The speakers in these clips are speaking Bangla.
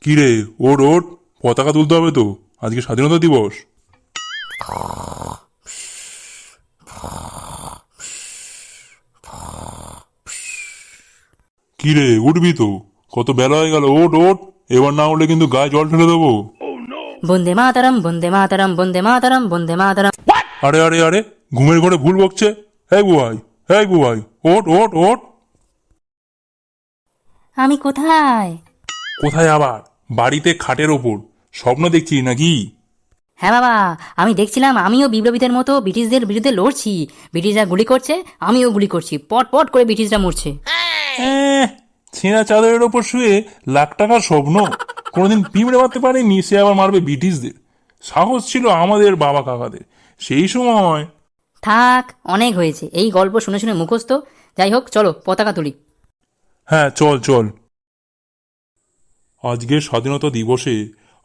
কিরে, ওঠ ওঠ, পতাকা তুলতে হবে তো, আজকে স্বাধীনতা দিবস। কিরে, উঠবি তো? কত বেলা হয়ে গেল, ওঠ ওঠ। এবার না উঠলে কিন্তু গায়ে জল ঢেলে দেবো। বন্দে মাতারাম, বন্দে মাতারাম, বন্দে মাতারাম, বন্দে মাতারাম। আরে আরে আরে, ঘুমের ঘরে ভুল বকছে। এই বুয়াই, এই বুয়াই, ওঠ ওঠ ওঠ। আমি কোথায়? কোথায় আবার? বাড়িতে খাটের ওপর। স্বপ্ন দেখছি নাকি? হ্যাঁ বাবা, আমি দেখছিলাম আমিও বিপ্লবীদের মতো ব্রিটিশদের বিরুদ্ধে লড়ছি। ব্রিটিশরা গুলি করছে, আমিও গুলি করছি, পট পট করে ব্রিটিশরা মরছে। ছেঁড়া চাদরের ওপর শুয়ে লাখ টাকার স্বপ্ন। কোনোদিন পিঁমড়ে মারতে পারেনি, সে আবার মারবে ব্রিটিশদের। সাহস ছিল আমাদের বাবা কাকাদের সেই সময়। থাক, অনেক হয়েছে এই গল্প শুনে শুনে মুখস্থ। যাই হোক, চলো পতাকা তুলি। হ্যাঁ, চল চল। আজকের স্বাধীনতা দিবসে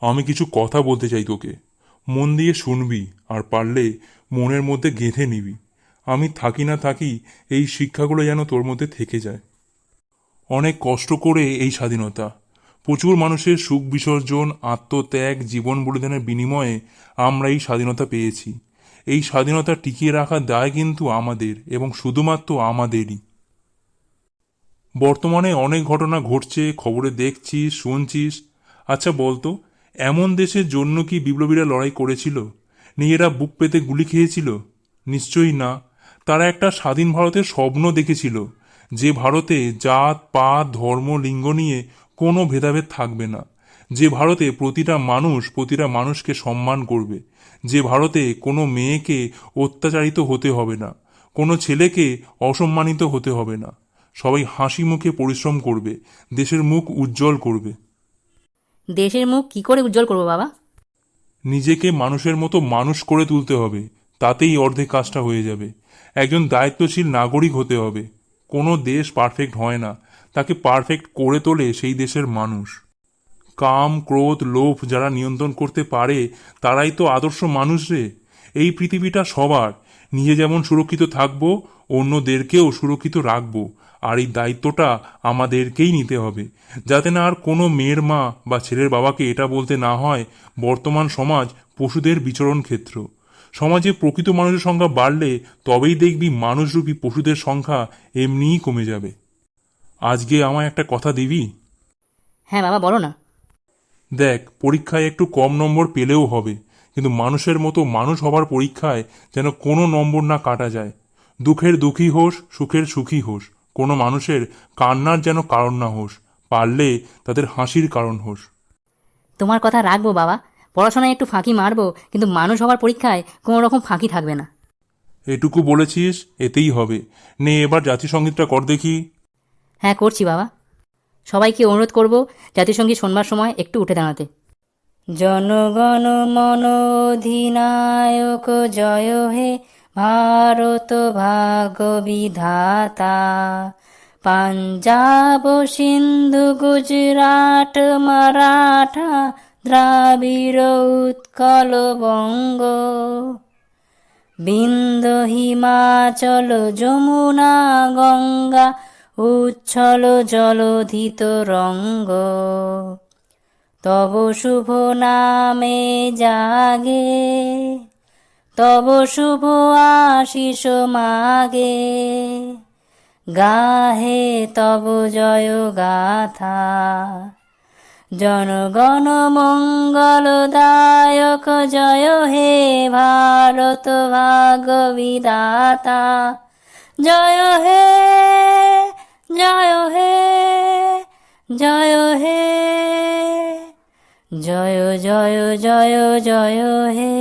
আমি কিছু কথা বলতে চাই তোকে। মন দিয়ে শুনবি, আর পারলে মনের মধ্যে গেঁথে নিবি। আমি থাকি না থাকি, এই শিক্ষাগুলো যেন তোর মধ্যে থেকে যায়। অনেক কষ্ট করে এই স্বাধীনতা, প্রচুর মানুষের সুখ বিসর্জন, আত্মত্যাগ, জীবন বলিদানের বিনিময়ে আমরা এই স্বাধীনতা পেয়েছি। এই স্বাধীনতা টিকিয়ে রাখার দায় কিন্তু আমাদের, এবং শুধুমাত্র আমাদেরই। বর্তমানে অনেক ঘটনা ঘটছে, খবরে দেখছিস, শুনছিস। আচ্ছা বলতো, এমন দেশের জন্য কি বিপ্লবীরা লড়াই করেছিল? নিজেরা বুক পেতে গুলি খেয়েছিল? নিশ্চয়ই না। তারা একটা স্বাধীন ভারতের স্বপ্ন দেখেছিল, যে ভারতে জাত পাত ধর্ম লিঙ্গ নিয়ে কোনো ভেদাভেদ থাকবে না, যে ভারতে প্রতিটা মানুষকে সম্মান করবে, যে ভারতে কোনো মেয়েকে অত্যাচারিত হতে হবে না, কোনো ছেলেকে অসম্মানিত হতে হবে না। সবাই হাসি মুখে পরিশ্রম করবে, দেশের মুখ উজ্জ্বল করবে। দেশের মুখ কি করে উজ্জ্বল করবো বাবা? নিজেকে মানুষের মতো মানুষ করে তুলতে হবে, তাতেই অর্ধেক কাজটা হয়ে যাবে। একজন দায়িত্বশীল নাগরিক হতে হবে। কোনো দেশ পারফেক্ট হয় না, তাকে পারফেক্ট করে তোলে সেই দেশের মানুষ। কাম ক্রোধ লোভ যারা নিয়ন্ত্রণ করতে পারে, তারাই তো আদর্শ মানুষ রে। এই পৃথিবীটা সবার। নিজে যেমন সুরক্ষিত থাকবো, অন্যদেরকেও সুরক্ষিত রাখবো। আর এই দায়িত্বটা আমাদেরকেই নিতে হবে, যাতে না আর কোনো মেয়ের মা বা ছেলের বাবাকে এটা বলতে না হয়, বর্তমান সমাজ পশুদের বিচরণ ক্ষেত্র। সমাজে প্রকৃত মানুষের সংখ্যা বাড়লে তবেই দেখবি মানুষরূপী পশুদের সংখ্যা এমনিই কমে যাবে। আজকে আমায় একটা কথা দিবি? হ্যাঁ বাবা, বলো না। দেখ, পরীক্ষায় একটু কম নম্বর পেলেও হবে, কিন্তু মানুষের মতো মানুষ হবার পরীক্ষায় যেন কোনো নম্বর না কাটা যায়। দুঃখের দুঃখী হোস, সুখের সুখী হোস, কোনো মানুষের কান্নার যেন কারণ না হোস, পারলে তাদের হাসির কারণ হোস। তোমার কথা রাখবো বাবা। পড়াশোনায় একটু ফাঁকি মারবো, কিন্তু মানুষ হওয়ার পরীক্ষায় কোনো রকম ফাঁকি থাকবে না। এটুকু বলেছিস, এতেই হবে। নে এবার জাতিসংগীতটা কর দেখি। হ্যাঁ, করছি বাবা। সবাইকে অনুরোধ করব জাতীয় সঙ্গীত শোনবার সময় একটু উঠে দাঁড়াতে। জনগণ মন অধিনায়ক জয় হে, ভারত ভাগ্য বিধাতা। পাঞ্জাব সিন্ধু গুজরাট মারাঠা, দ্রাবিড় উৎকল বঙ্গ, বিন্ধ্য হিমাচল যমুনা গঙ্গা, উচ্ছল জলধিত রঙ্গ। তব শুভ নামে জাগে, তব শুভ আশিস মাগে, গাহে তব জয় গাথা। জনগণ মঙ্গলদায়ক জয় হে, ভারত ভাগ্য বিধাতা। জয় হে, জয় হে, জয় হে, জয় জয় জয় জয় হে।